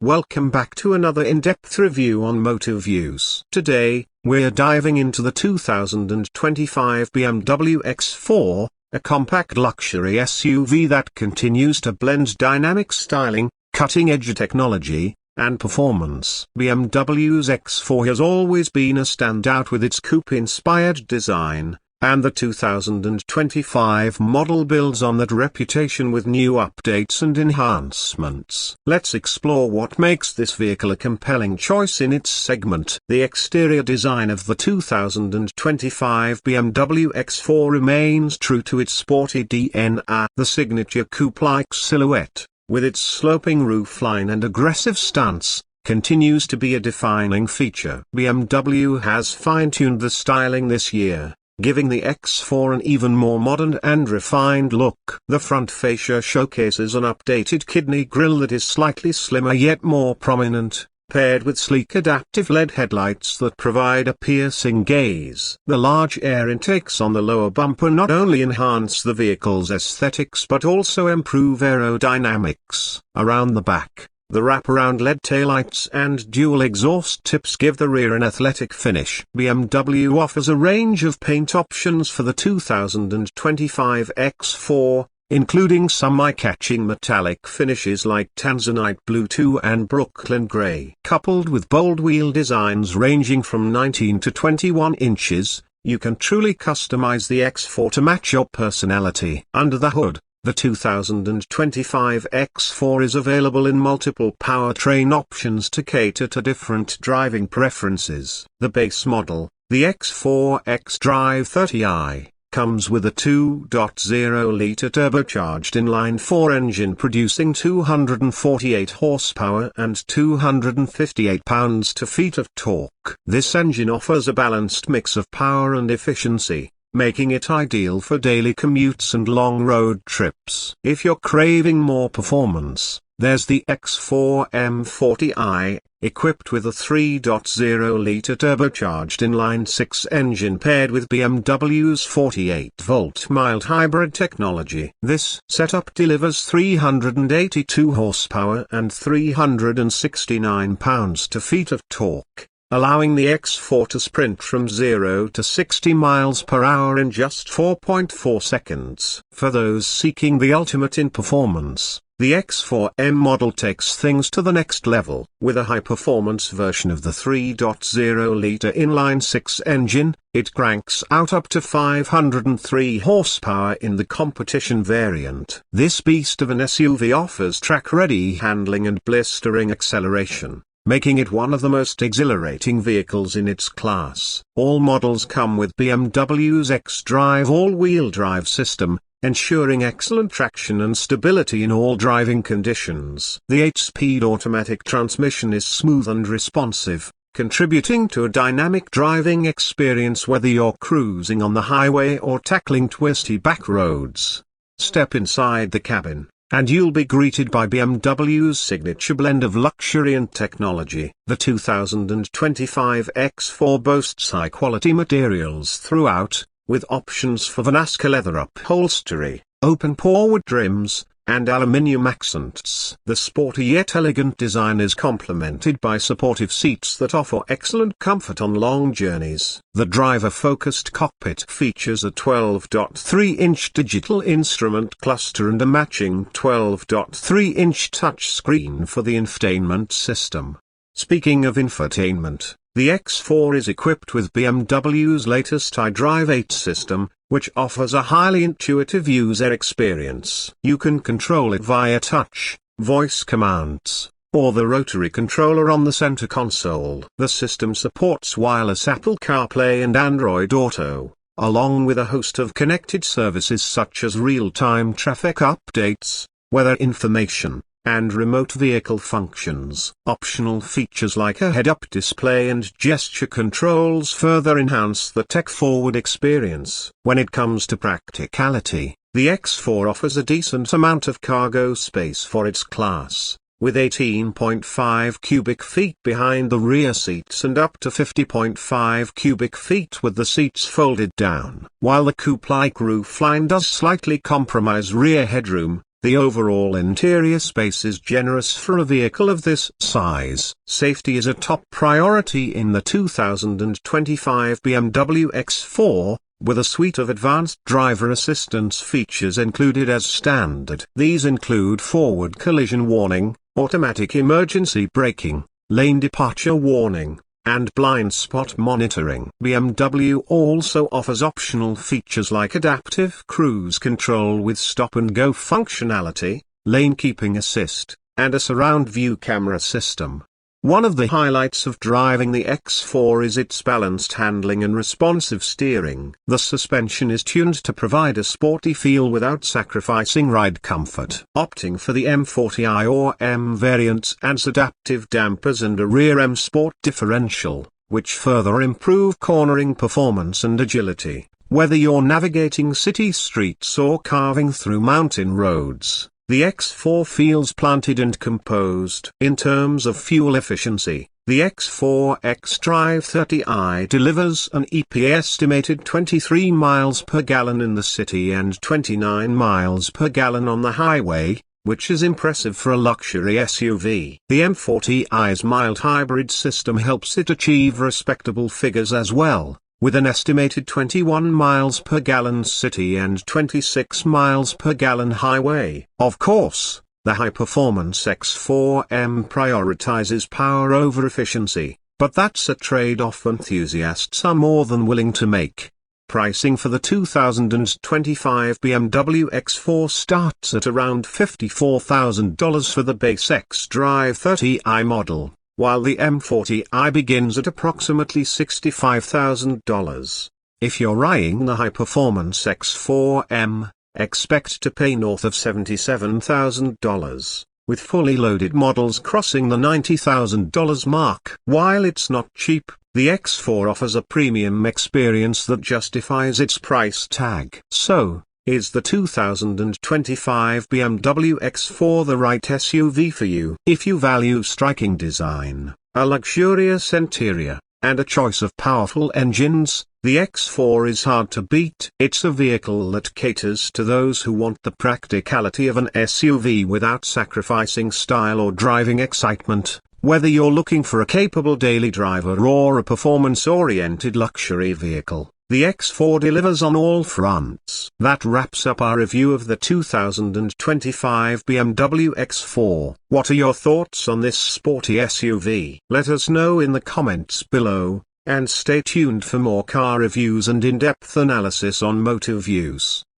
Welcome back to another in-depth review on motive use. Today, we're diving into the 2025 BMW X4, a compact luxury SUV that continues to blend dynamic styling, cutting-edge technology, and performance. BMW's X4 has always been a standout with its coupe-inspired design, and the 2025 model builds on that reputation with new updates and enhancements. Let's explore what makes this vehicle a compelling choice in its segment. The exterior design of the 2025 BMW X4 remains true to its sporty DNA. The signature coupe-like silhouette, with its sloping roofline and aggressive stance, continues to be a defining feature. BMW has fine-tuned the styling this year, giving the X4 an even more modern and refined look. The front fascia showcases an updated kidney grille that is slightly slimmer yet more prominent, paired with sleek adaptive LED headlights that provide a piercing gaze. The large air intakes on the lower bumper not only enhance the vehicle's aesthetics but also improve aerodynamics. Around the back, the wraparound LED taillights and dual exhaust tips give the rear an athletic finish. BMW offers a range of paint options for the 2025 X4, including some eye-catching metallic finishes like Tanzanite Blue 2 and Brooklyn Grey. Coupled with bold wheel designs ranging from 19 to 21 inches, you can truly customize the X4 to match your personality. Under the hood, the 2025 X4 is available in multiple powertrain options to cater to different driving preferences. The base model, the X4 xDrive 30i, comes with a 2.0-litre turbocharged inline-4 engine producing 248 horsepower and 258 pounds-to-feet of torque. This engine offers a balanced mix of power and efficiency, making it ideal for daily commutes and long road trips. If you're craving more performance, there's the X4 M40i, equipped with a 3.0-litre turbocharged inline-6 engine paired with BMW's 48-volt mild hybrid technology. This setup delivers 382 horsepower and 369 pounds-to-feet of torque, allowing the X4 to sprint from 0 to 60 miles per hour in just 4.4 seconds. For those seeking the ultimate in performance, the X4M model takes things to the next level. With a high-performance version of the 3.0-litre inline-6 engine, it cranks out up to 503 horsepower in the competition variant. This beast of an SUV offers track-ready handling and blistering acceleration, making it one of the most exhilarating vehicles in its class. All models come with BMW's xDrive all-wheel drive system, ensuring excellent traction and stability in all driving conditions. The 8-speed automatic transmission is smooth and responsive, contributing to a dynamic driving experience whether you're cruising on the highway or tackling twisty back roads. Step inside the cabin, and you'll be greeted by BMW's signature blend of luxury and technology. The 2025 X4 boasts high-quality materials throughout, with options for Vanasca leather upholstery, open-pore wood trims, and aluminium accents. The sporty yet elegant design is complemented by supportive seats that offer excellent comfort on long journeys. The driver-focused cockpit features a 12.3-inch digital instrument cluster and a matching 12.3-inch touchscreen for the infotainment system. Speaking of infotainment, the X4 is equipped with BMW's latest iDrive 8 system, which offers a highly intuitive user experience. You can control it via touch, voice commands, or the rotary controller on the center console. The system supports wireless Apple CarPlay and Android Auto, along with a host of connected services such as real-time traffic updates, weather information, and remote vehicle functions. Optional features like a head-up display and gesture controls further enhance the tech-forward experience. When it comes to practicality, the X4 offers a decent amount of cargo space for its class, with 18.5 cubic feet behind the rear seats and up to 50.5 cubic feet with the seats folded down. While the coupe-like roofline does slightly compromise rear headroom, The overall interior space is generous for a vehicle of this size. Safety is a top priority in the 2025 BMW X4, with a suite of advanced driver assistance features included as standard. These include forward collision warning, automatic emergency braking, lane departure warning, and blind spot monitoring. BMW also offers optional features like adaptive cruise control with stop-and-go functionality, lane keeping assist, and a surround view camera system. One of the highlights of driving the X4 is its balanced handling and responsive steering. The suspension is tuned to provide a sporty feel without sacrificing ride comfort. Opting for the M40i or M variants adds adaptive dampers and a rear M Sport differential, which further improve cornering performance and agility. Whether you're navigating city streets or carving through mountain roads, the X4 feels planted and composed. In terms of fuel efficiency, the X4 xDrive 30i delivers an EPA estimated 23 miles per gallon in the city and 29 miles per gallon on the highway, which is impressive for a luxury SUV. The M40i's mild hybrid system helps it achieve respectable figures as well, with an estimated 21 miles per gallon city and 26 miles per gallon highway. Of course, the high-performance X4M prioritizes power over efficiency, but that's a trade-off enthusiasts are more than willing to make. Pricing for the 2025 BMW X4 starts at around $54,000 for the base xDrive 30i model, while the M40i begins at approximately $65,000. If you're eyeing the high-performance X4M, expect to pay north of $77,000, with fully loaded models crossing the $90,000 mark. While it's not cheap, the X4 offers a premium experience that justifies its price tag. So, is the 2025 BMW X4 the right SUV for you? If you value striking design, a luxurious interior, and a choice of powerful engines, the X4 is hard to beat. It's a vehicle that caters to those who want the practicality of an SUV without sacrificing style or driving excitement. Whether you're looking for a capable daily driver or a performance-oriented luxury vehicle, the X4 delivers on all fronts. That wraps up our review of the 2025 BMW X4. What are your thoughts on this sporty SUV? Let us know in the comments below, and stay tuned for more car reviews and in-depth analysis on motor views.